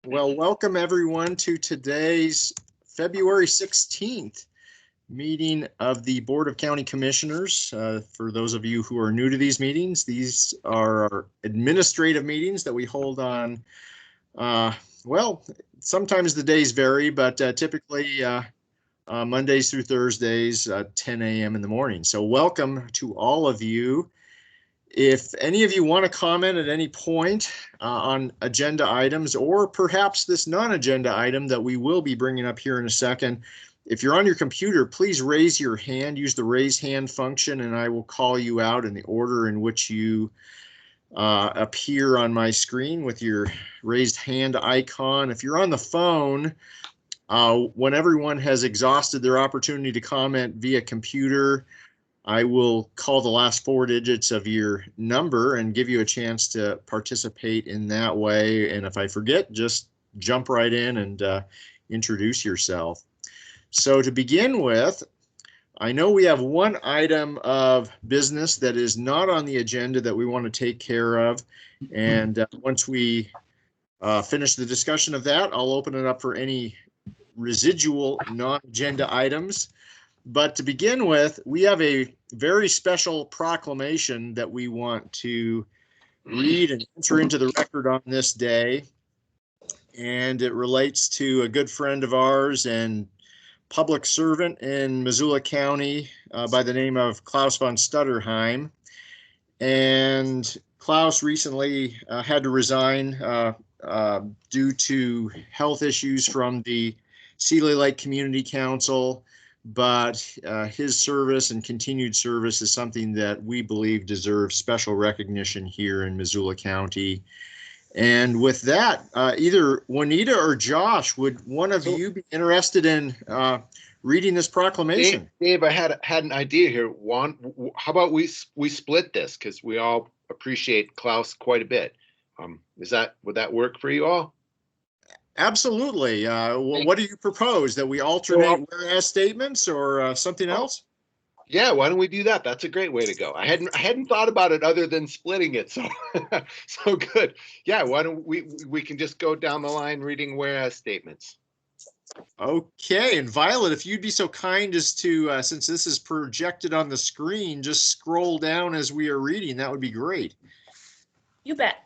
Well, welcome everyone to today's February 16th meeting of the Board of County Commissioners. For those of you who are new to these are our administrative meetings that we hold on, well, sometimes the days vary, but typically Mondays through Thursdays, 10 a.m. in the morning. So welcome to all of you. If any of you want to comment at any point on agenda items, or perhaps this non-agenda item that we will be bringing up here in a second, if you're on your computer, please raise your hand, use the raise hand function, and I will call you out in the order in which you appear on my screen with your raised hand icon. If you're on the phone, when everyone has exhausted their opportunity to comment via computer, I will call the last four digits of your number and give you a chance to participate in that way. And if I forget, just jump right in and introduce yourself. So to begin with, I know we have one item of business that is not on the agenda that we want to take care of. And once we finish the discussion of that, I'll open it up for any residual non-agenda items. But to begin with, we have a very special proclamation that we want to read and enter into the record on this day. And it relates to a good friend of ours and public servant in Missoula County by the name of Klaus von Stutterheim. And Klaus recently had to resign due to health issues from the Seeley Lake Community Council. But his service and continued service is something that we believe deserves special recognition here in Missoula County. And with that, either Juanita or Josh, would one of you be interested in reading this proclamation? Dave, I had an idea here. Juan, how about we split this, because we all appreciate Klaus quite a bit. Would that work for you all? Absolutely. What do you propose? That we alternate whereas statements or something else? Yeah, why don't we do that? That's a great way to go. I hadn't thought about it other than splitting it. So so good. Yeah, why don't we can just go down the line reading whereas statements. Okay, and Violet, if you'd be so kind as to, since this is projected on the screen, just scroll down as we are reading, that would be great. You bet.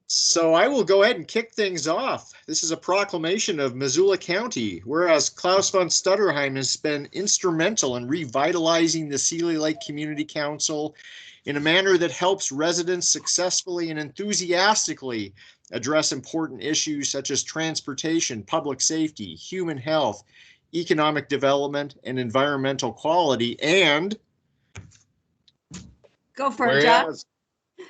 So I will go ahead and kick things off. This is a proclamation of Missoula County, whereas Klaus von Stutterheim has been instrumental in revitalizing the Seeley Lake Community Council in a manner that helps residents successfully and enthusiastically address important issues such as transportation, public safety, human health, economic development, and environmental quality. And go for it, Josh.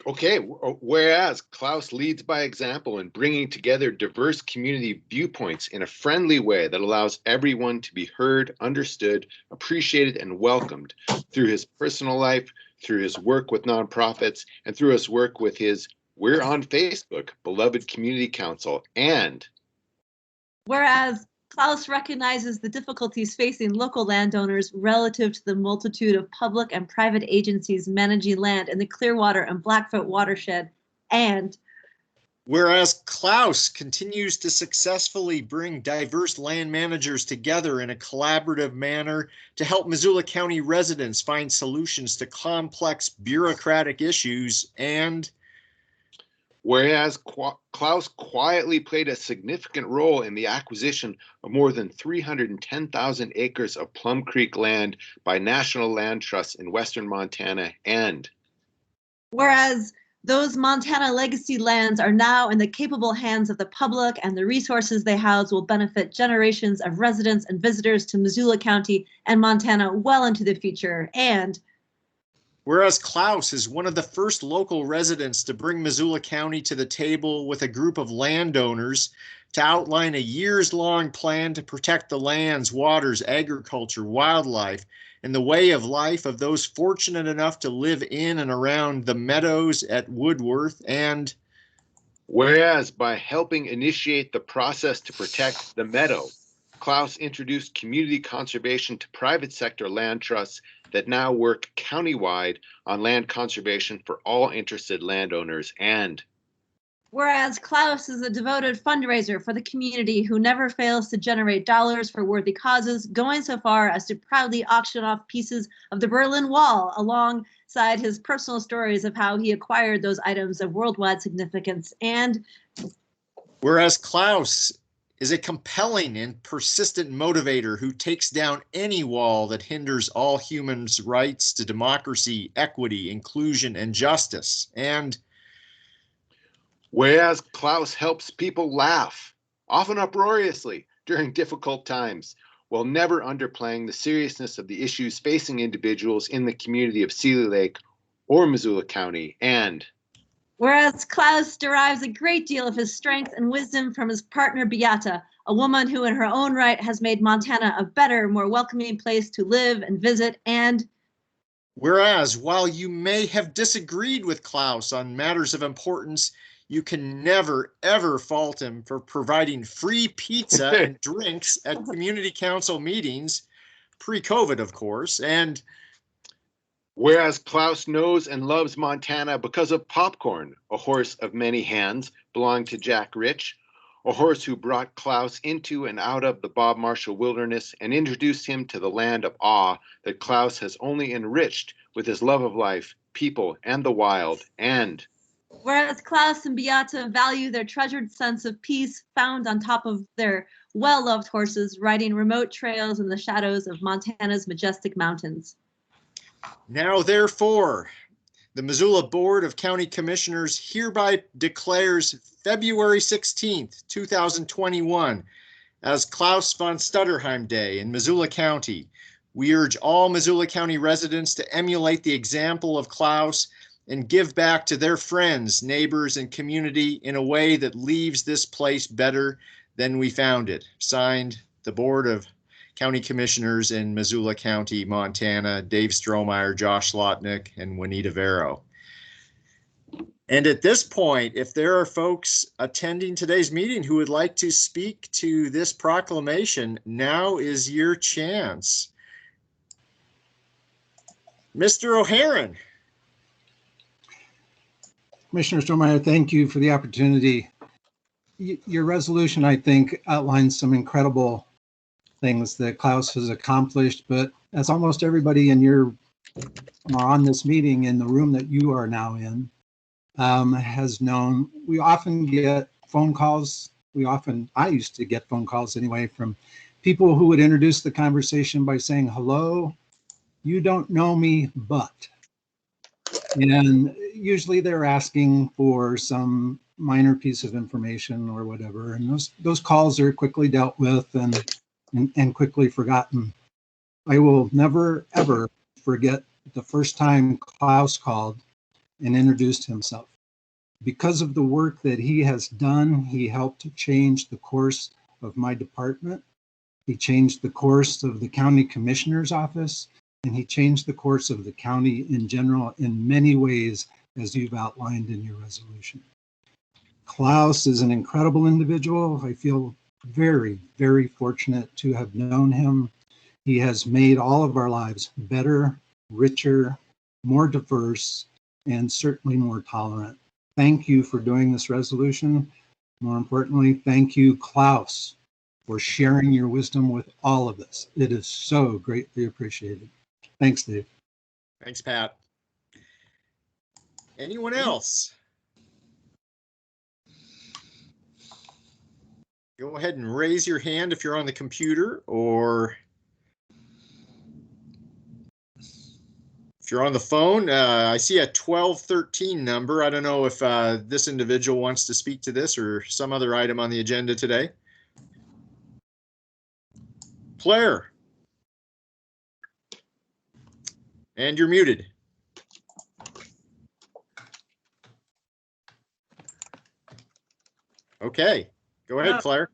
Okay, whereas Klaus leads by example in bringing together diverse community viewpoints in a friendly way that allows everyone to be heard, understood, appreciated, and welcomed through his personal life, through his work with nonprofits, and through his work with his We're on Facebook, beloved community council. And whereas Klaus recognizes the difficulties facing local landowners relative to the multitude of public and private agencies managing land in the Clearwater and Blackfoot watershed. And whereas Klaus continues to successfully bring diverse land managers together in a collaborative manner to help Missoula County residents find solutions to complex bureaucratic issues. And whereas Klaus quietly played a significant role in the acquisition of more than 310,000 acres of Plum Creek land by National Land Trusts in Western Montana. And whereas those Montana legacy lands are now in the capable hands of the public, and the resources they house will benefit generations of residents and visitors to Missoula County and Montana well into the future. And whereas Klaus is one of the first local residents to bring Missoula County to the table with a group of landowners to outline a years-long plan to protect the lands, waters, agriculture, wildlife, and the way of life of those fortunate enough to live in and around the meadows at Woodworth. And whereas by helping initiate the process to protect the meadow, Klaus introduced community conservation to private sector land trusts that now work countywide on land conservation for all interested landowners. And Whereas Klaus is a devoted fundraiser for the community who never fails to generate dollars for worthy causes, going so far as to proudly auction off pieces of the Berlin Wall alongside his personal stories of how he acquired those items of worldwide significance. And whereas Klaus is a compelling and persistent motivator who takes down any wall that hinders all humans' rights to democracy, equity, inclusion, and justice. And whereas Klaus helps people laugh, often uproariously, during difficult times, while never underplaying the seriousness of the issues facing individuals in the community of Seeley Lake or Missoula County. And whereas Klaus derives a great deal of his strength and wisdom from his partner Beata, a woman who in her own right has made Montana a better, more welcoming place to live and visit. And whereas while you may have disagreed with Klaus on matters of importance, you can never, ever fault him for providing free pizza and drinks at community council meetings, pre-COVID, of course. And whereas Klaus knows and loves Montana because of Popcorn, a horse of many hands belonging to Jack Rich, a horse who brought Klaus into and out of the Bob Marshall wilderness and introduced him to the land of awe that Klaus has only enriched with his love of life, people, and the wild. And whereas Klaus and Beata value their treasured sense of peace found on top of their well-loved horses, riding remote trails in the shadows of Montana's majestic mountains. now, therefore, the Missoula Board of County Commissioners hereby declares February 16th, 2021 as Klaus von Stutterheim Day in Missoula County. We urge all Missoula County residents to emulate the example of Klaus and give back to their friends, neighbors, and community in a way that leaves this place better than we found it. Signed, the Board of County Commissioners in Missoula County, Montana, Dave Strohmeyer, Josh Lotnick, and Juanita Vero. And at this point, if there are folks attending today's meeting who would like to speak to this proclamation, now is your chance. Mr. O'Haron. Commissioner Strohmeyer, thank you for the opportunity. Your resolution, I think, outlines some incredible things that Klaus has accomplished, but as almost everybody on this meeting in the room that you are now in has known, we often get phone calls. I used to get phone calls anyway from people who would introduce the conversation by saying, hello, you don't know me, but. And usually they're asking for some minor piece of information or whatever. And those calls are quickly dealt with and quickly forgotten. I will never, ever forget the first time Klaus called and introduced himself. Because of the work that he has done, he helped change the course of my department. He changed the course of the county commissioner's office, and he changed the course of the county in general in many ways, as you've outlined in your resolution. Klaus is an incredible individual. I feel very, very fortunate to have known him. He has made all of our lives better, richer, more diverse, and certainly more tolerant. Thank you for doing this resolution. More importantly, thank you, Klaus, for sharing your wisdom with all of us. It is so greatly appreciated. Thanks, Dave. Thanks, Pat. Anyone else? Go ahead and raise your hand if you're on the computer, or if you're on the phone. I see a 1213 number. I don't know if this individual wants to speak to this or some other item on the agenda today. Claire. And you're muted. Okay, go ahead, Claire.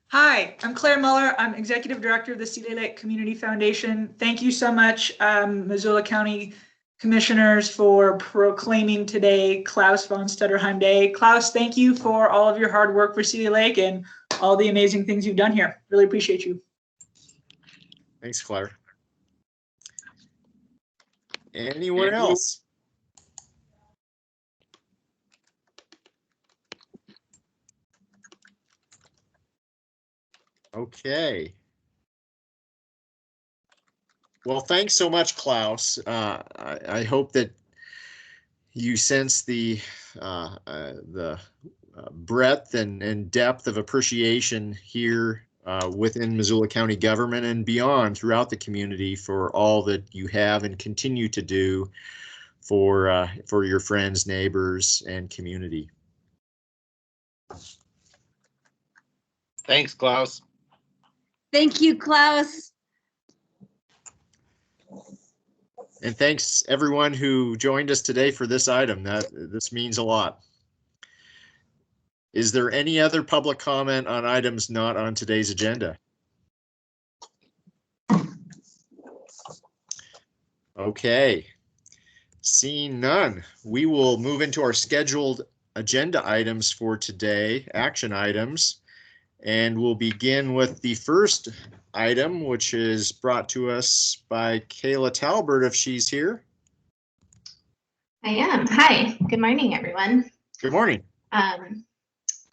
Hi, I'm Claire Muller. I'm Executive Director of the Seeley Lake Community Foundation. Thank you so much, Missoula County Commissioners, for proclaiming today Klaus von Stutterheim Day. Klaus, thank you for all of your hard work for Seeley Lake and all the amazing things you've done here. Really appreciate you. Thanks, Claire. Anyone else? Okay. Well, thanks so much, Klaus. I hope that you sense the breadth and depth of appreciation here within Missoula County government and beyond throughout the community for all that you have and continue to do for your friends, neighbors, and community. Thanks, Klaus. Thank you, Klaus. And thanks everyone who joined us today for this item. This means a lot. Is there any other public comment on items not on today's agenda? Okay. Seeing none, we will move into our scheduled agenda items for today, action items. And we'll begin with the first item, which is brought to us by Kayla Talbert, if she's here. I am. Hi, good morning, everyone. Good morning.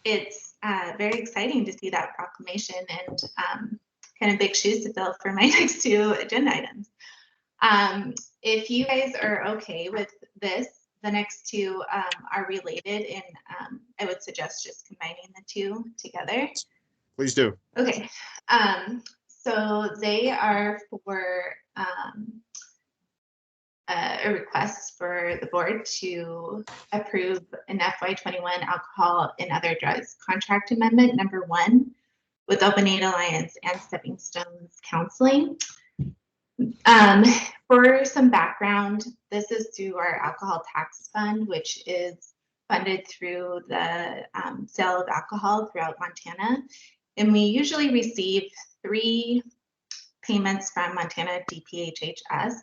It's very exciting to see that proclamation and kind of big shoes to fill for my next two agenda items. If you guys are okay with this, the next two are related, and I would suggest just combining the two together. Please do. Okay, so they are for a request for the board to approve an FY21 alcohol and other drugs contract amendment number 1 with Open Aid Alliance and Stepping Stones Counseling. For some background, this is through our alcohol tax fund, which is funded through the sale of alcohol throughout Montana. And we usually receive 3 payments from Montana DPHHS.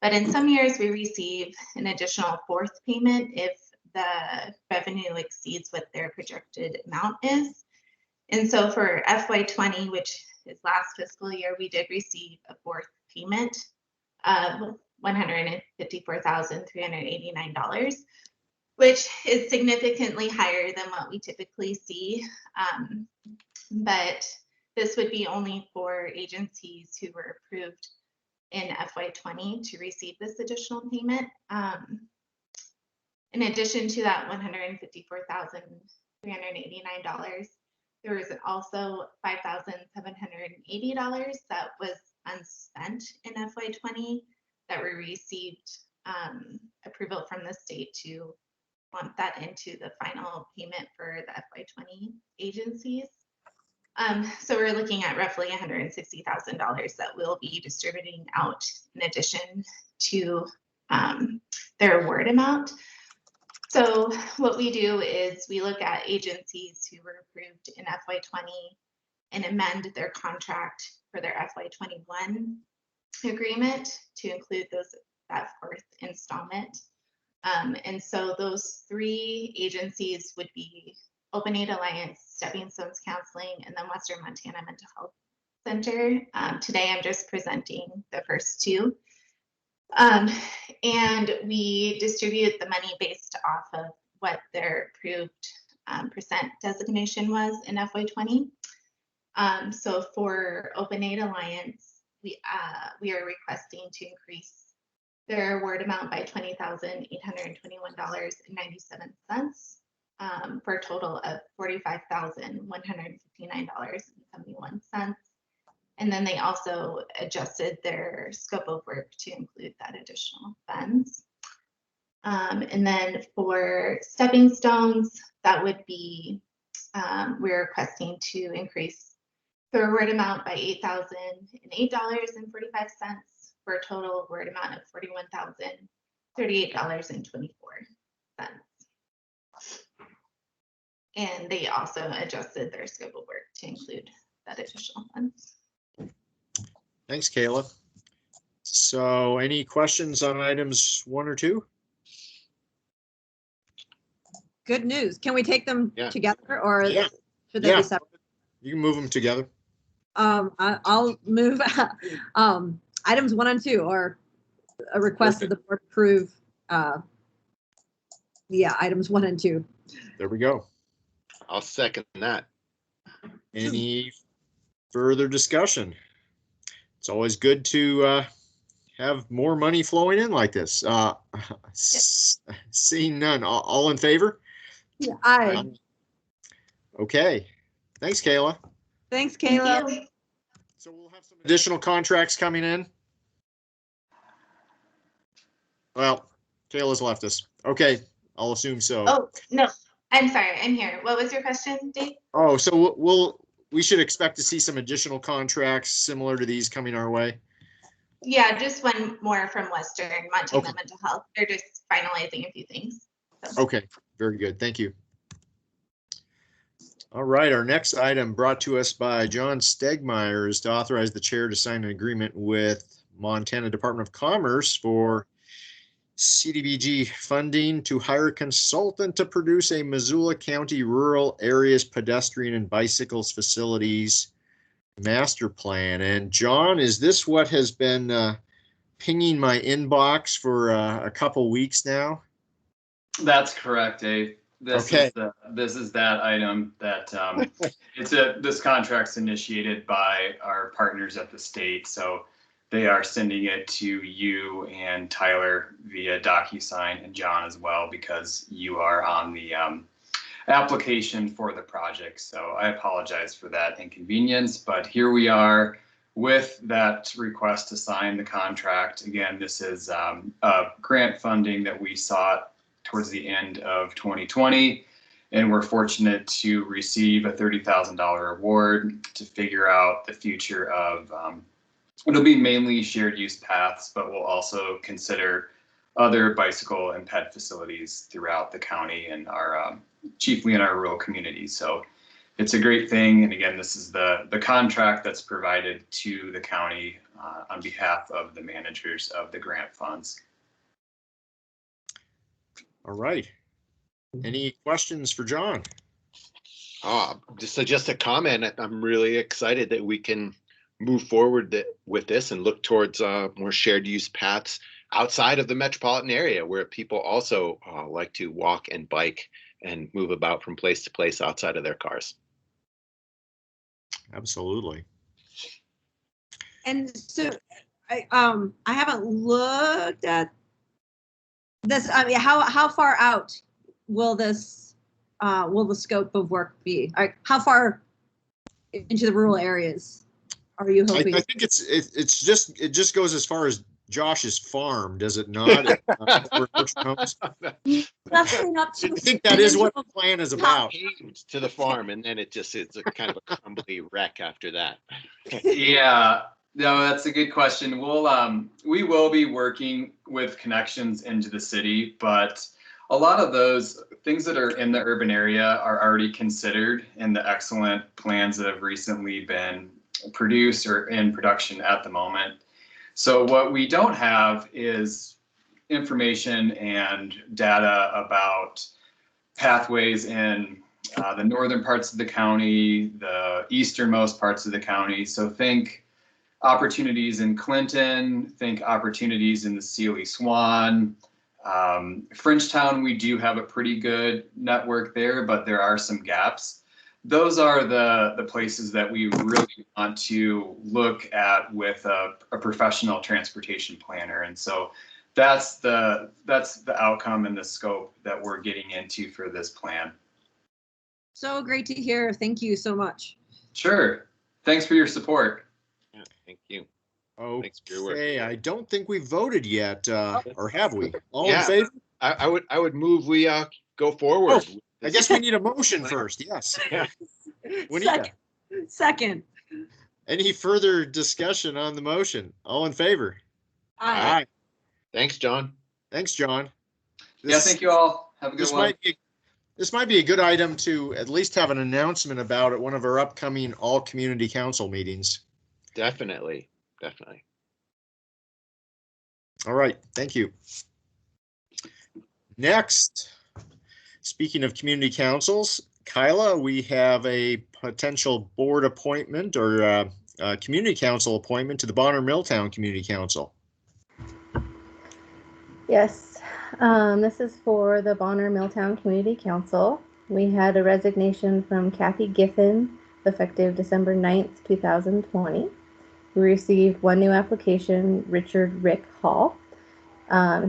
But in some years, we receive an additional 4th payment if the revenue exceeds what their projected amount is. And so for FY20, which is last fiscal year, we did receive a 4th payment of $154,389, which is significantly higher than what we typically see. But this would be only for agencies who were approved in FY20 to receive this additional payment. In addition to that $154,389, there was also $5,780 that was unspent in FY20 that we received approval from the state to lump that into the final payment for the FY20 agencies. So we're looking at roughly $160,000 that we'll be distributing out in addition to their award amount. So what we do is we look at agencies who were approved in FY20 and amend their contract for their FY21 agreement to include that 4th installment. And so those 3 agencies would be Open Aid Alliance, Stepping Stones Counseling, and then Western Montana Mental Health Center. Today, I'm just presenting the first 2. And we distribute the money based off of what their approved percent designation was in FY20. So for Open Aid Alliance, we are requesting to increase their award amount by $20,821.97 for a total of $45,159.71. And then they also adjusted their scope of work to include that additional funds. And then for Stepping Stones, that would be, we're requesting to increase the award amount by $8,008.45 for a total award amount of $41,038.24. And they also adjusted their scope of work to include that additional funds. Thanks, Kayla. So any questions on items 1 or 2? Good news. Can we take them together, or Yeah. should they be separate? You can move them together. I'll move items 1 and 2, or a request that the board approve. Items 1 and 2. There we go. I'll second that. Any further discussion? It's always good to have more money flowing in like this. Seeing none, all in favor? Yeah, aye. Okay, thanks, Kayla. Thanks, Thank Kayla. you. So we'll have some additional contracts coming in. Well, Kayla's left us. Okay, I'll assume so. Oh, no, I'm sorry, I'm here. What was your question, Dave? Oh, so we should expect to see some additional contracts similar to these coming our way. Yeah, just one more from Western Montana Okay. Mental Health. They're just finalizing a few things. Okay, very good. Thank you. All right, our next item brought to us by John Stegmeyer is to authorize the chair to sign an agreement with Montana Department of Commerce for CDBG funding to hire a consultant to produce a Missoula County rural areas pedestrian and bicycles facilities master plan. And John, is this what has been pinging my inbox for a couple weeks now? That's correct, Dave. This Okay. is that item that this contract's initiated by our partners at the state. So they are sending it to you and Tyler via DocuSign and John as well, because you are on the application for the project. So I apologize for that inconvenience, but here we are with that request to sign the contract. Again, this is a grant funding that we sought towards the end of 2020. And we're fortunate to receive a $30,000 award to figure out the future of, it'll be mainly shared use paths, but we'll also consider other bicycle and ped facilities throughout the county and our, chiefly in our rural communities. So it's a great thing. And again, this is the contract that's provided to the county on behalf of the managers of the grant funds. All right. Any questions for John? Just a comment. I'm really excited that we can move forward with this and look towards more shared use paths outside of the metropolitan area, where people also like to walk and bike and move about from place to place outside of their cars. Absolutely. And so I haven't looked at this. I mean, how far out will this will the scope of work be? How far into the rural areas are you hoping? I think it just goes as far as Josh's farm, does it not? Nothing up to. I think that is what the plan is about. Paved to the farm, and then it's a kind of a crumbly wreck after that. Yeah, no, that's a good question. We will be working with connections into the city, but a lot of those things that are in the urban area are already considered in the excellent plans that have recently been produced or in production at the moment. So what we don't have is information and data about pathways in the northern parts of the county, the easternmost parts of the county. So think opportunities in Clinton, think opportunities in the Sealy Swan. Frenchtown, we do have a pretty good network there, but there are some gaps. Those are the places that we really want to look at with a professional transportation planner. And so that's the outcome and the scope that we're getting into for this plan. So great to hear. Thank you so much. Sure. Thanks for your support. Yeah, thank you. Thanks for your work. Okay, I don't think we voted yet, or have we? All in Yeah. favor? I would move we go forward. Oh, I guess we need a motion first. Yes. Juanita, Second. any further discussion on the motion? All in favor? Aye. Thanks, John. Thanks, John. Yeah, thank you all. Have a good one. This might be a good item to at least have an announcement about at one of our upcoming all community council meetings. Definitely. All right, thank you. Next, speaking of community councils, Kyla, we have a potential board appointment or community council appointment to the Bonner Milltown Community Council. Yes, this is for the Bonner Milltown Community Council. We had a resignation from Kathy Giffen effective December 9th, 2020. We received one new application, Richard Rick Hall.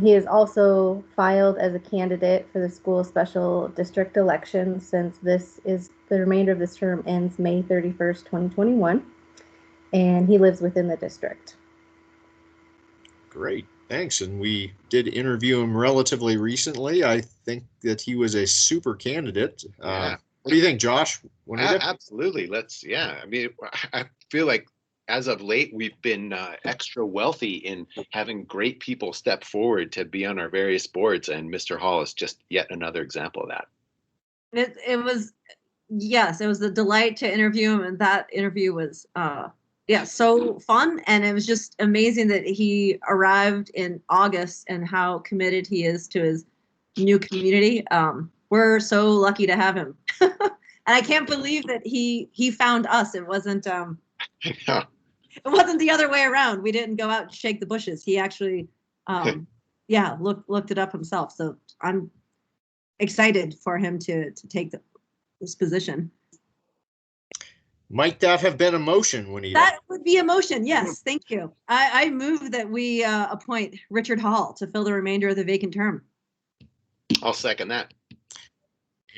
He is also filed as a candidate for the school special district election since the remainder of this term ends May 31st, 2021, and he lives within the district. Great, thanks. And we did interview him relatively recently. I think that he was a super candidate. Yeah. What do you think, Josh? When we did- Absolutely. I mean, I feel like as of late, we've been extra wealthy in having great people step forward to be on our various boards, and Mr. Hall is just yet another example of that. It was, yes, it was a delight to interview him, and that interview was, so fun. And it was just amazing that he arrived in August and how committed he is to his new community. We're so lucky to have him. And I can't believe that he found us. It wasn't, it wasn't the other way around. We didn't go out and shake the bushes. He actually, looked it up himself. So I'm excited for him to take this position. Might that have been a motion, Juanita? That would be a motion. Yes, thank you. I move that we appoint Richard Hall to fill the remainder of the vacant term. I'll second that.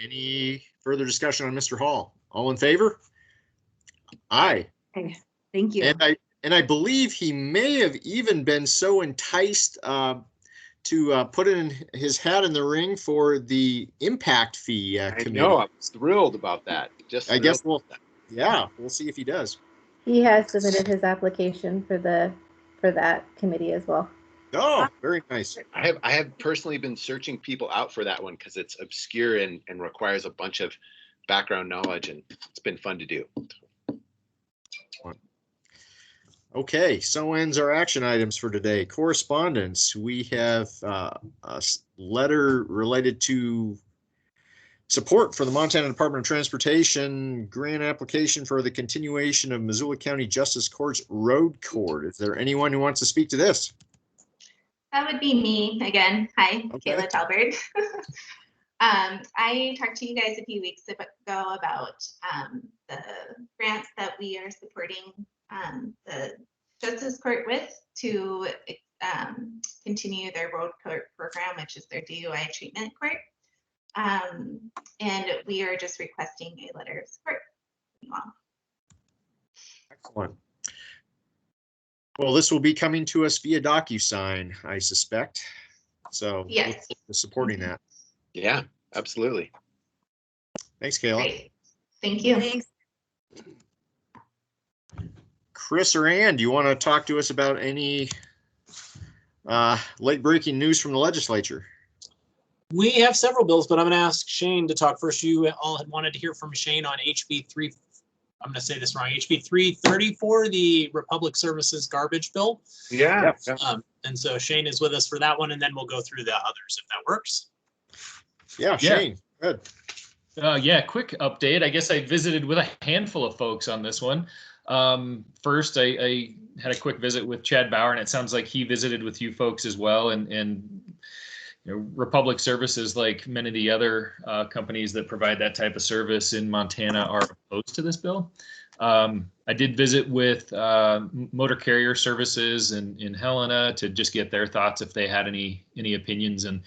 Any further discussion on Mr. Hall? All in favor? Aye. Okay, thank you. And I believe he may have even been so enticed to put in his hat in the ring for the impact fee committee. I know, I'm thrilled about that. I guess we'll see if he does. He has submitted his application for that committee as well. Oh, very nice. I have personally been searching people out for that one because it's obscure and requires a bunch of background knowledge, and it's been fun to do. Okay, so ends our action items for today. Correspondence, we have a letter related to support for the Montana Department of Transportation grant application for the continuation of Missoula County Justice Court's Road Court. Is there anyone who wants to speak to this? That would be me again. Hi, Okay. Kayla Talbert. I talked to you guys a few weeks ago about the grants that we are supporting the Justice Court with to continue their road court program, which is their DUI treatment court. And we are just requesting a letter of support. Excellent. Well, this will be coming to us via DocuSign, I suspect. So Yes. look forward to supporting that. Yeah, absolutely. Thanks, Kayla. Great. Thank you. Thanks. Chris or Ann, do you want to talk to us about any late breaking news from the legislature? We have several bills, but I'm going to ask Shane to talk first. You all had wanted to hear from Shane on HB 3. I'm going to say this wrong. HB 334, the Republic Services garbage bill. Yeah. And so Shane is with us for that one, and then we'll go through the others if that works. Yeah, Shane, good. Quick update. I guess I visited with a handful of folks on this one. First, I had a quick visit with Chad Bauer, and it sounds like he visited with you folks as well. And you know, Republic Services, like many of the other companies that provide that type of service in Montana, are opposed to this bill. I did visit with Motor Carrier Services in Helena to just get their thoughts if they had any opinions, and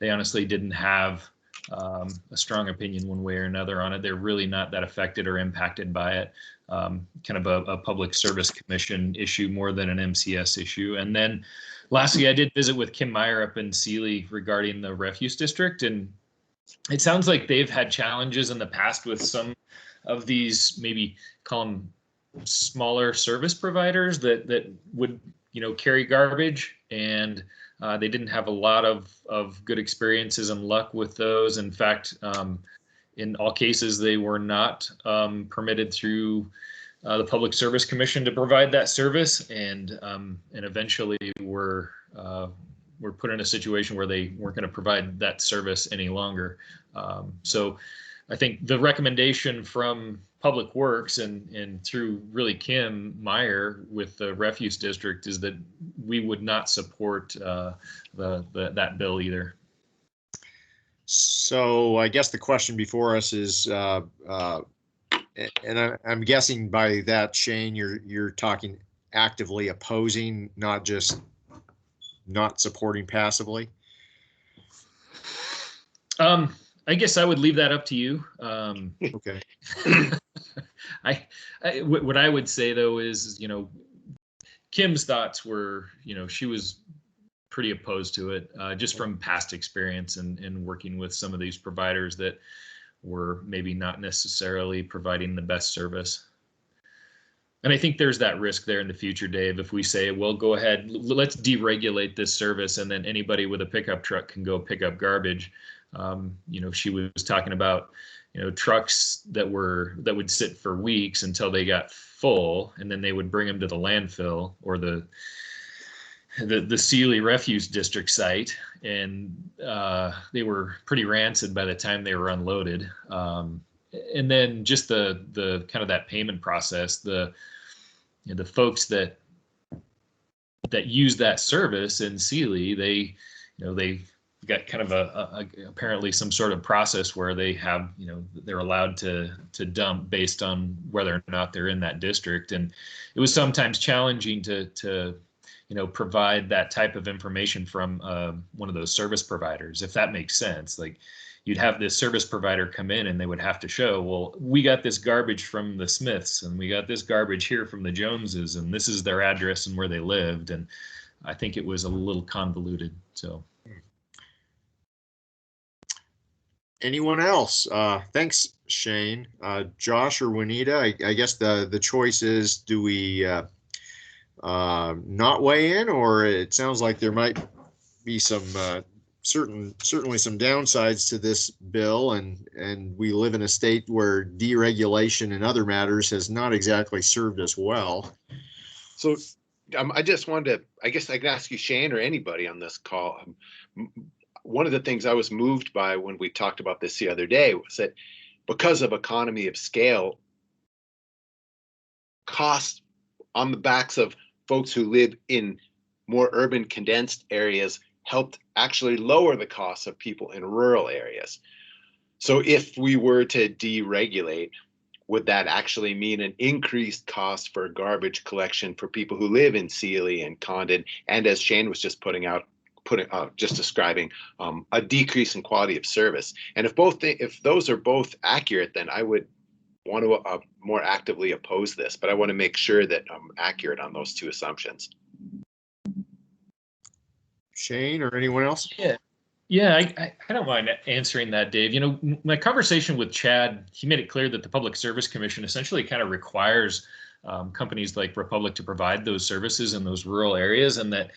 they honestly didn't have a strong opinion one way or another on it. They're really not that affected or impacted by it. Kind of a public service commission issue more than an MCS issue. And then lastly, I did visit with Kim Meyer up in Sealy regarding the refuse district. And it sounds like they've had challenges in the past with some of these, maybe call them smaller service providers that would, carry garbage. And they didn't have a lot of good experiences and luck with those. In fact, in all cases, they were not permitted through the Public Service Commission to provide that service, and eventually were put in a situation where they weren't going to provide that service any longer. So I think the recommendation from Public Works and through really Kim Meyer with the refuse district is that we would not support that bill either. So I guess the question before us is And I'm guessing by that, Shane, you're talking actively opposing, not just not supporting passively. I guess I would leave that up to you. Okay. What I would say though is, Kim's thoughts were, she was pretty opposed to it, just from past experience and working with some of these providers that were maybe not necessarily providing the best service. And I think there's that risk there in the future, Dave, if we say, well, go ahead, let's deregulate this service, and then anybody with a pickup truck can go pick up garbage. She was talking about, trucks that would sit for weeks until they got full, and then they would bring them to the landfill or the Sealy Refuse District site, and they were pretty rancid by the time they were unloaded. And then just the kind of that payment process, the folks that use that service in Sealy, they got kind of a apparently some sort of process where they have, they're allowed to dump based on whether or not they're in that district. And it was sometimes challenging to provide that type of information from one of those service providers, if that makes sense. Like, you'd have this service provider come in and they would have to show, well, we got this garbage from the Smiths and we got this garbage here from the Joneses, and this is their address and where they lived. And I think it was a little convoluted. So anyone else? Thanks, Shane. Josh or Juanita, I guess the choice is, do we not weigh in, or it sounds like there might be some certainly some downsides to this bill, and we live in a state where deregulation and other matters has not exactly served us well. So I just wanted to, I guess I can ask you, Shane, or anybody on this call. One of the things I was moved by when we talked about this the other day was that because of economy of scale, costs on the backs of folks who live in more urban condensed areas helped actually lower the costs of people in rural areas. So if we were to deregulate, would that actually mean an increased cost for garbage collection for people who live in Sealy and Condon? And as Shane was just describing, a decrease in quality of service. And if those are both accurate, then I would want to more actively oppose this, but I want to make sure that I'm accurate on those two assumptions. Shane or anyone else? Yeah, I don't mind answering that, Dave. My conversation with Chad, he made it clear that the Public Service Commission essentially kind of requires companies like Republic to provide those services in those rural areas, and that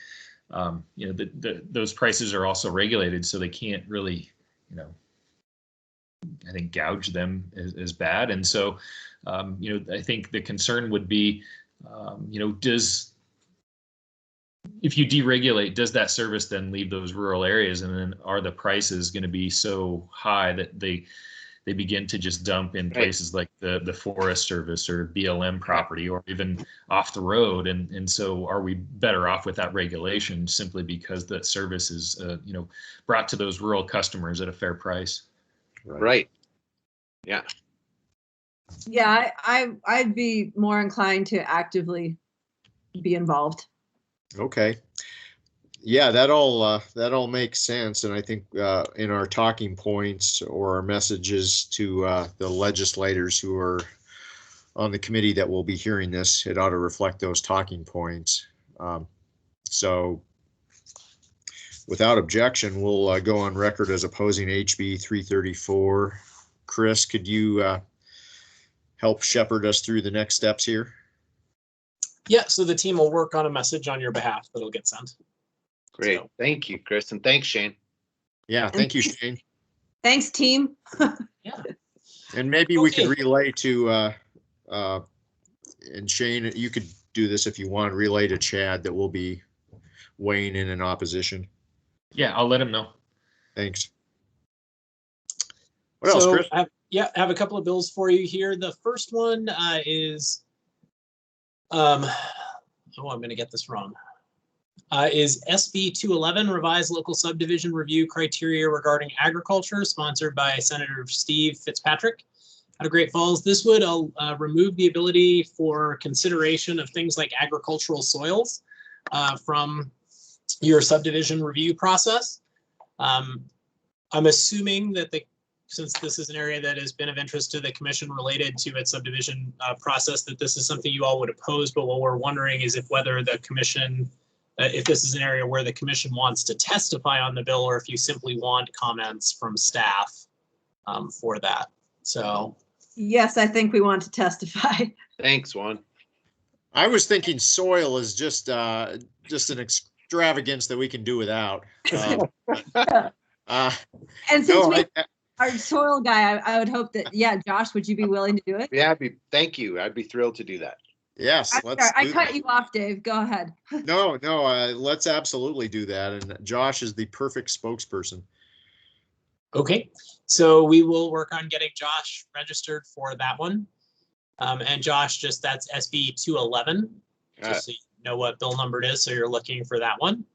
those prices are also regulated, so they can't really, I think, gouge them as bad. And so, I think the concern would be, if you deregulate, does that service then leave those rural areas, and then are the prices going to be so high that they begin to just dump in places like the Forest Service or BLM property, or even off the road? And so are we better off with that regulation simply because that service is brought to those rural customers at a fair price? Right. Yeah. Yeah, I'd be more inclined to actively be involved. Okay. Yeah, that all makes sense. And I think in our talking points or our messages to the legislators who are on the committee that will be hearing this, it ought to reflect those talking points. So without objection, we'll go on record as opposing HB 334. Chris, could you help shepherd us through the next steps here? Yeah, so the team will work on a message on your behalf that'll get sent. Great. So. Thank you, Chris. And thanks, Shane. Yeah, thank you, Shane. Thanks, team. Yeah. And maybe we could relay to, and Shane, you could do this if you want, relay to Chad that we'll be weighing in opposition. Yeah, I'll let him know. Thanks. What else, Chris? I have a couple of bills for you here. The first one is, I'm going to get this wrong. Is SB 211, Revised Local Subdivision Review Criteria Regarding Agriculture, sponsored by Senator Steve Fitzpatrick. out of Great Falls. This would remove the ability for consideration of things like agricultural soils from your subdivision review process. I'm assuming that since this is an area that has been of interest to the commission related to its subdivision process, that this is something you all would oppose. But what we're wondering is if whether the commission, if this is an area where the commission wants to testify on the bill, or if you simply want comments from staff for that. So. Yes, I think we want to testify. Thanks, Juan. I was thinking soil is just an extravagance that we can do without. And since our soil guy, I would hope that, yeah, Josh, would you be willing to do it? Yeah, thank you. I'd be thrilled to do that. Yes, I cut you off, Dave. Go ahead. No, let's absolutely do that. And Josh is the perfect spokesperson. Okay, so we will work on getting Josh registered for that one. And Josh, that's SB 211, just so you know what bill number it is. So you're looking for that one.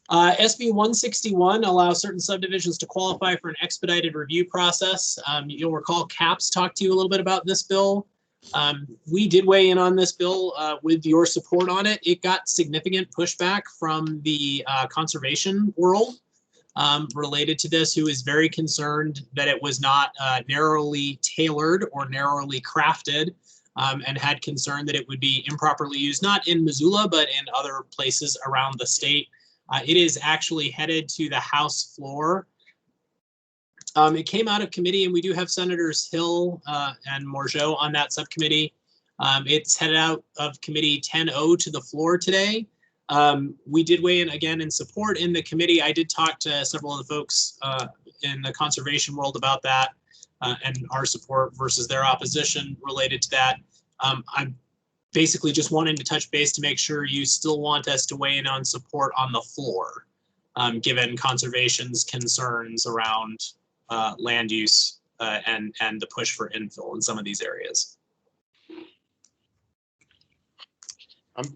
SB 161 allows certain subdivisions to qualify for an expedited review process. You'll recall CAPS talked to you a little bit about this bill. We did weigh in on this bill with your support on it. It got significant pushback from the conservation world related to this, who is very concerned that it was not narrowly tailored or narrowly crafted, and had concern that it would be improperly used, not in Missoula, but in other places around the state. It is actually headed to the House floor. It came out of committee, and we do have Senators Hill and Mourgeot on that subcommittee. It's headed out of committee 10-0 to the floor today. We did weigh in again in support in the committee. I did talk to several of the folks in the conservation world about that and our support versus their opposition related to that. I'm basically just wanting to touch base to make sure you still want us to weigh in on support on the floor, given conservation's concerns around land use and the push for infill in some of these areas. If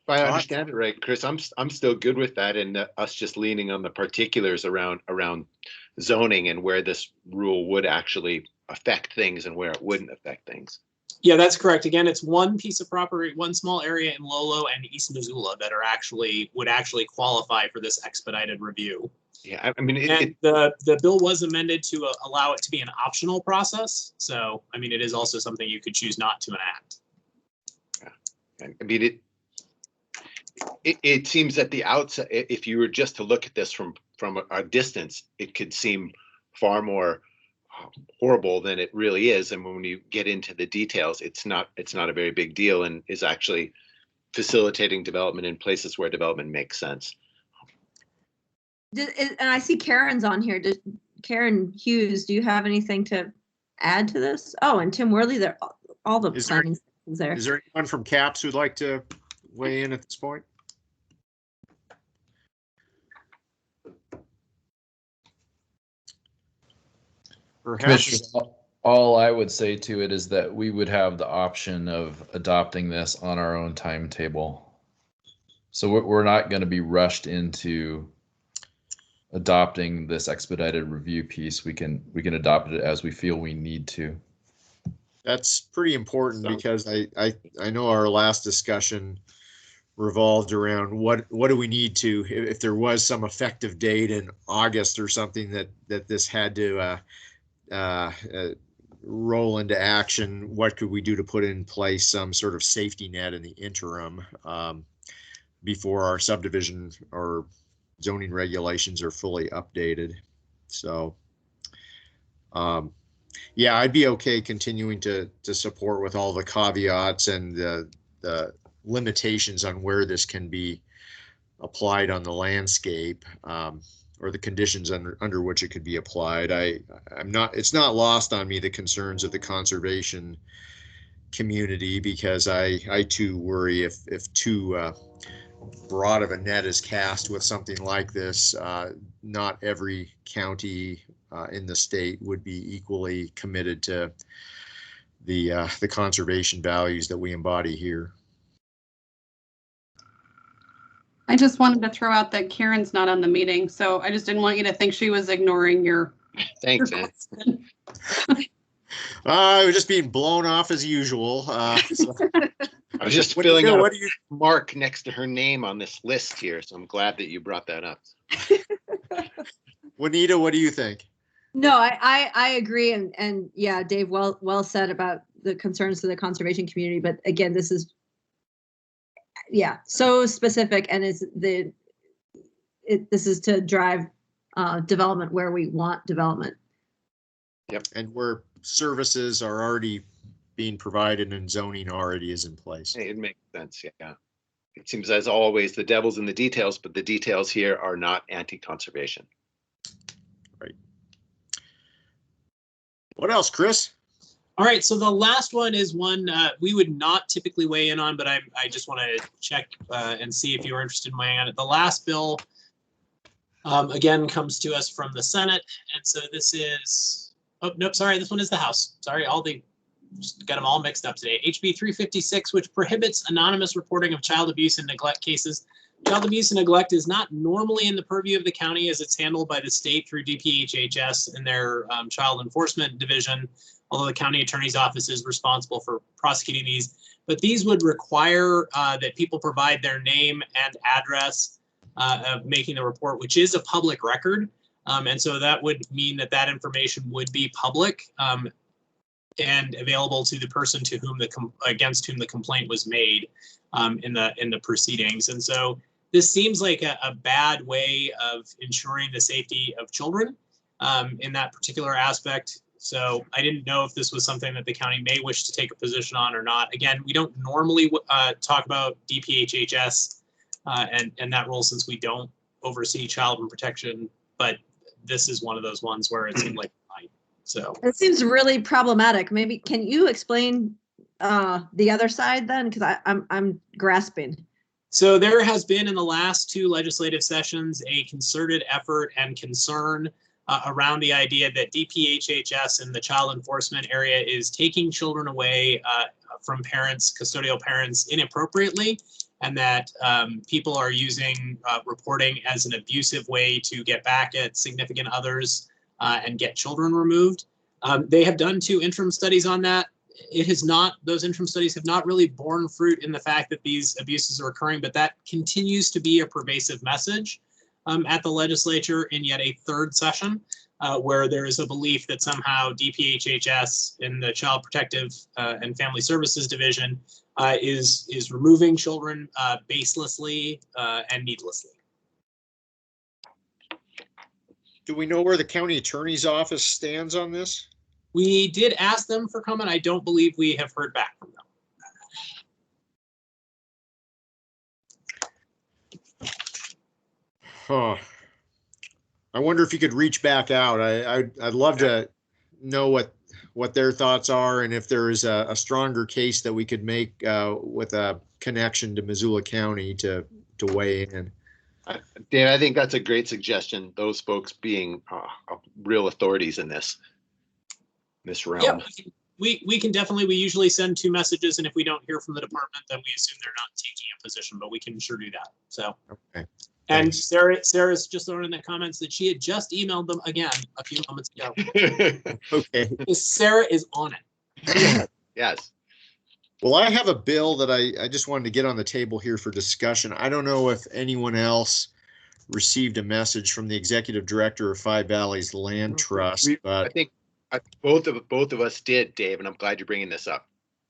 I understand it right, Chris, I'm still good with that, and us just leaning on the particulars around zoning and where this rule would actually affect things and where it wouldn't affect things. Yeah, that's correct. Again, it's one piece of property, one small area in Lolo and East Missoula that would actually qualify for this expedited review. Yeah, I mean, the bill was amended to allow it to be an optional process. So, I mean, it is also something you could choose not to enact. Yeah, I mean, it seems at the outset, if you were just to look at this from a distance, it could seem far more horrible than it really is. And when you get into the details, it's not a very big deal, and is actually facilitating development in places where development makes sense. And I see Karen's on here. Karen Hughes, do you have anything to add to this? Oh, and Tim Worley, there, all the planning sections there. Is there anyone from CAPS who'd like to weigh in at this point? Commissioners, all I would say to it is that we would have the option of adopting this on our own timetable. So we're not going to be rushed into adopting this expedited review piece. We can adopt it as we feel we need to. That's pretty important, because I know our last discussion revolved around what do we need to, if there was some effective date in August or something that this had to roll into action, what could we do to put in place some sort of safety net in the interim before our subdivision or zoning regulations are fully updated. So yeah, I'd be okay continuing to support with all the caveats and the limitations on where this can be applied on the landscape, or the conditions under which it could be applied. It's not lost on me the concerns of the conservation community, because I too worry if too broad of a net is cast with something like this, not every county in the state would be equally committed to the conservation values that we embody here. I just wanted to throw out that Karen's not on the meeting, so I just didn't want you to think she was ignoring your. Thanks, your man. I was just being blown off as usual. So I was just what do you filling do? out What do you? a mark next to her name on this list here, so I'm glad that you brought that up. Juanita, what do you think? No, I agree. And yeah, Dave, well said about the concerns to the conservation community. But again, this is, yeah, so specific, and this is to drive development where we want development. Yep. And where services are already being provided and zoning already is in place. It makes sense, yeah. It seems as always, the devil's in the details, but the details here are not anti-conservation. Right. What else, Chris? All right, so the last one is one we would not typically weigh in on, but I just want to check and see if you are interested in weighing on it. The last bill, again, comes to us from the Senate, and so this is, oh, nope, sorry, this one is the House. Sorry, just got them all mixed up today. HB 356, which prohibits anonymous reporting of child abuse and neglect cases. Child abuse and neglect is not normally in the purview of the county, as it's handled by the state through DPHHS and their child enforcement division, although the county attorney's office is responsible for prosecuting these. But these would require that people provide their name and address of making the report, which is a public record. And so that would mean that that information would be public and available to the person to whom against whom the complaint was made in the proceedings. And so this seems like a bad way of ensuring the safety of children in that particular aspect. So I didn't know if this was something that the county may wish to take a position on or not. Again, we don't normally talk about DPHHS and that role, since we don't oversee child protection, but this is one of those ones where it seemed like so. It seems really problematic. Maybe can you explain the other side then? Because I'm grasping. So there has been in the last two legislative sessions a concerted effort and concern around the idea that DPHHS in the child enforcement area is taking children away from parents, custodial parents, inappropriately, and that people are using reporting as an abusive way to get back at significant others and get children removed. They have done 2 interim studies on that. Those interim studies have not really borne fruit in the fact that these abuses are occurring, but that continues to be a pervasive message at the legislature in yet a 3rd session, where there is a belief that somehow DPHHS in the Child Protective and Family Services Division is removing children baselessly and needlessly. Do we know where the county attorney's office stands on this? We did ask them for comment. I don't believe we have heard back from them. Oh, I wonder if you could reach back out. I'd love to know what their thoughts are, and if there is a stronger case that we could make with a connection to Missoula County to weigh in. Dan, I think that's a great suggestion. Those folks being real authorities in this realm. Yeah, we can definitely. We usually send 2 messages, and if we don't hear from the department, then we assume they're not taking a position. But we can sure do that. So. Okay. And Sarah's just thrown in the comments that she had just emailed them again a few moments ago. Okay. Sarah is on it. Yes. Well, I have a bill that I just wanted to get on the table here for discussion. I don't know if anyone else received a message from the executive director of Five Valleys Land Trust, but I think both of us did, Dave, and I'm glad you're bringing this up.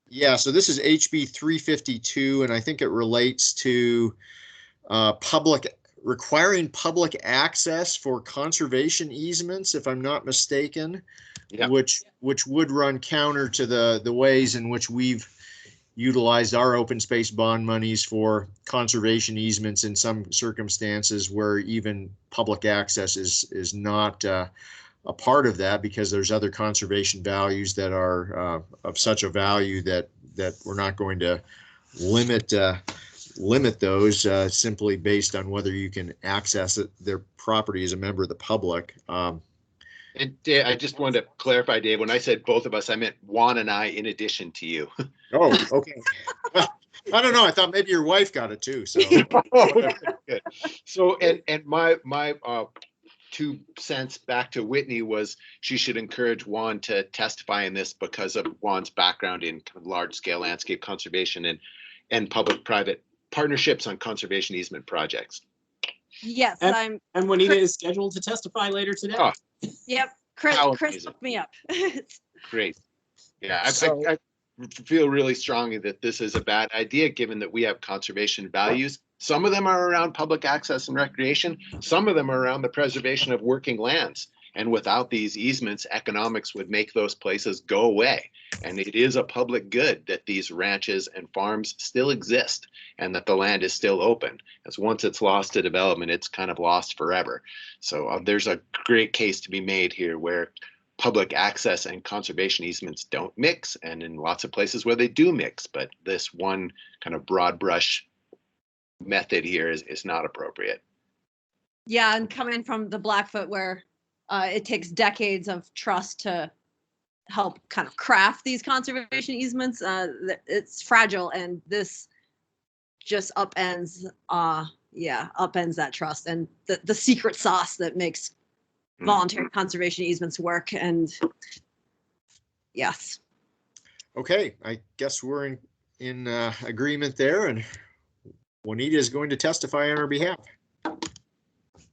Yeah, so this is HB 352, and I think it relates to requiring public access for conservation easements, if I'm not mistaken, which would run counter to the ways in which we've utilized our open space bond monies for conservation easements in some circumstances where even public access is not a part of that, because there's other conservation values that are of such a value that we're not going to limit those simply based on whether you can access their property as a member of the public. And Dave, I just wanted to clarify, Dave, when I said both of us, I meant Juan and I in addition to you. Oh, okay. I don't know. I thought maybe your wife got it too. So Good. So and my 2 cents back to Whitney was she should encourage Juan to testify in this because of Juan's background in kind of large-scale landscape conservation and public-private partnerships on conservation easement projects. Yes, And Juanita is scheduled to testify later today. Oh, Yep, Chris How Chris amazing. hooked me up. great. Yeah, So- I feel really strongly that this is a bad idea, given that we have conservation values. Some of them are around public access and recreation. Some of them are around the preservation of working lands. And without these easements, economics would make those places go away. And it is a public good that these ranches and farms still exist and that the land is still open. As once it's lost to development, it's kind of lost forever. So there's a great case to be made here where public access and conservation easements don't mix, and in lots of places where they do mix, but this one kind of broad brush method here is not appropriate. Yeah, and coming from the Blackfoot where it takes decades of trust to help kind of craft these conservation easements, it's fragile, and this just upends that trust and the secret sauce that makes voluntary conservation easements work. And yes. Okay, I guess we're in agreement there, and Juanita is going to testify on our behalf.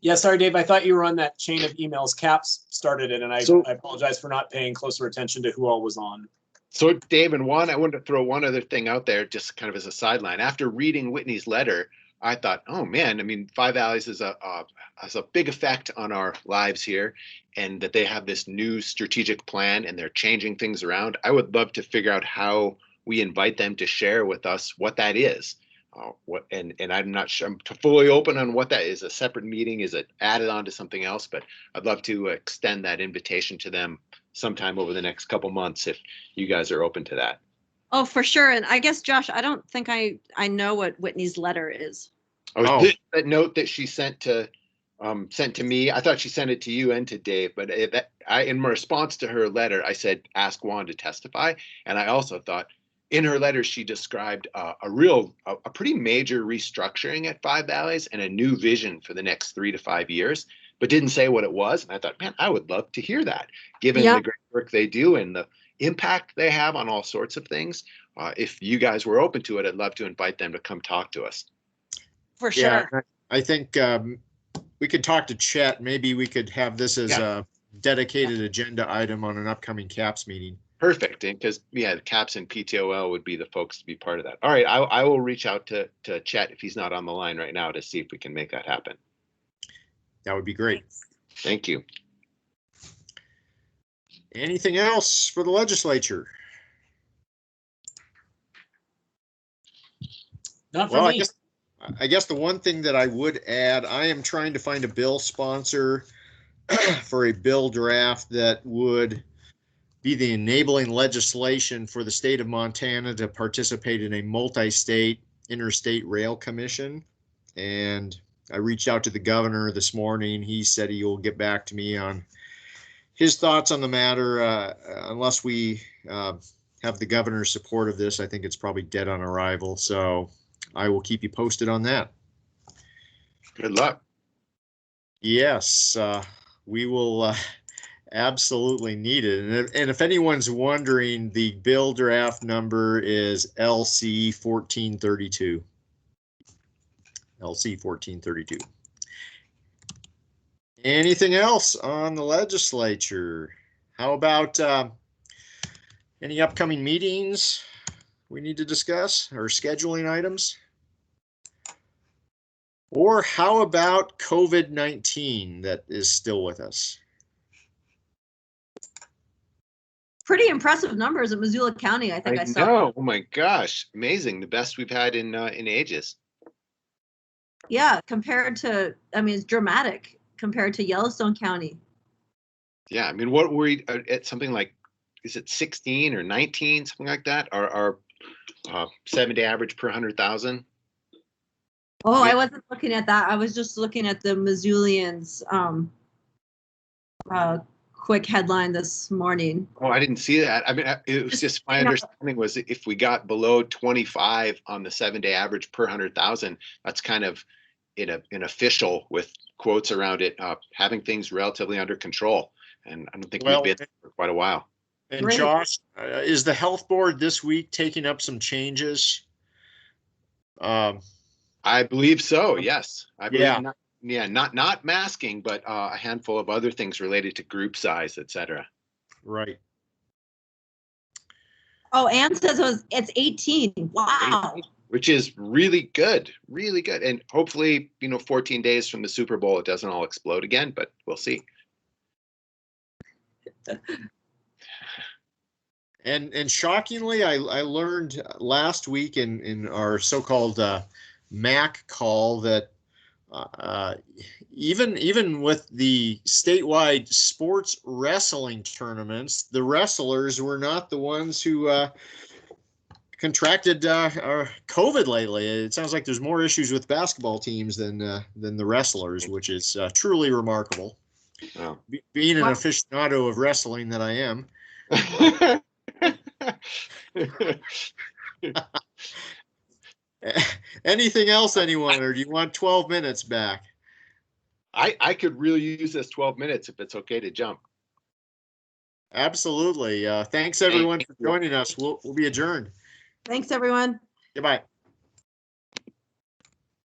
Yeah, sorry, Dave. I thought you were on that chain of emails. Caps started it, and I apologize for not paying closer attention to who all was on. So Dave and Juan, I wanted to throw one other thing out there, just kind of as a sideline. After reading Whitney's letter, I thought, oh man, I mean, Five Valleys has a big effect on our lives here, and that they have this new strategic plan and they're changing things around. I would love to figure out how we invite them to share with us what that is. And I'm not sure, I'm fully open on what that is. A separate meeting, is it added on to something else? But I'd love to extend that invitation to them sometime over the next couple months if you guys are open to that. Oh, for sure. And I guess, Josh, I don't think I know what Whitney's letter is. Oh, that note that she sent to me, I thought she sent it to you and to Dave, but in my response to her letter, I said, ask Juan to testify. And I also thought in her letter, she described a pretty major restructuring at Five Valleys and a new vision for the next 3 to 5 years, but didn't say what it was. And I thought, man, I would love to hear that, given the great work they do and the impact they have on all sorts of things. If you guys were open to it, I'd love to invite them to come talk to us. For sure. Yeah, I think we could talk to Chet. Maybe we could have this as a dedicated agenda item on an upcoming CAPS meeting. Perfect, because the CAPS and PTOL would be the folks to be part of that. All right, I will reach out to Chet if he's not on the line right now to see if we can make that happen. That would be great. Thank you. Anything else for the legislature? Not for me. I guess the one thing that I would add, I am trying to find a bill sponsor for a bill draft that would be the enabling legislation for the state of Montana to participate in a multi-state interstate rail commission. And I reached out to the governor this morning. He said he will get back to me on his thoughts on the matter. Unless we have the governor's support of this, I think it's probably dead on arrival. So I will keep you posted on that. Good luck. Yes, we will absolutely need it. And if anyone's wondering, the bill draft number is LC 1432. LC 1432. Anything else on the legislature? How about any upcoming meetings we need to discuss or scheduling items? Or how about COVID-19 that is still with us? Pretty impressive numbers in Missoula County, I think I saw. know. Oh my gosh, amazing. The best we've had in ages. Yeah, compared to, I mean, it's dramatic compared to Yellowstone County. Yeah, I mean, what were we at something like, is it 16 or 19, something like that? Our 7-day average per 100,000? Oh, I wasn't looking at that. I was just looking at the Missoulians quick headline this morning. Oh, I didn't see that. I mean, it was just my understanding was if we got below 25 on the 7-day average per 100,000, that's kind of an official with quotes around it, having things relatively under control. And I don't think Well, we've been for quite a while. And Great. Josh, is the health board this week taking up some changes? I believe so. Yes, I believe. Yeah. Not masking, but a handful of other things related to group size, etc. Right. Oh, Ann says it's 18. Wow. Which is really good, and hopefully, 14 days from the Super Bowl, it doesn't all explode again, but we'll see. And shockingly, I learned last week in our so-called MAC call that even with the statewide sports wrestling tournaments, the wrestlers were not the ones who contracted COVID lately. It sounds like there's more issues with basketball teams than the wrestlers, which is truly remarkable. Wow. Being an aficionado of wrestling that I am. Anything else, anyone, or do you want 12 minutes back? I could really use this 12 minutes if it's okay to jump. Absolutely. Thanks everyone for joining us. We'll be adjourned. Thanks, everyone. Goodbye.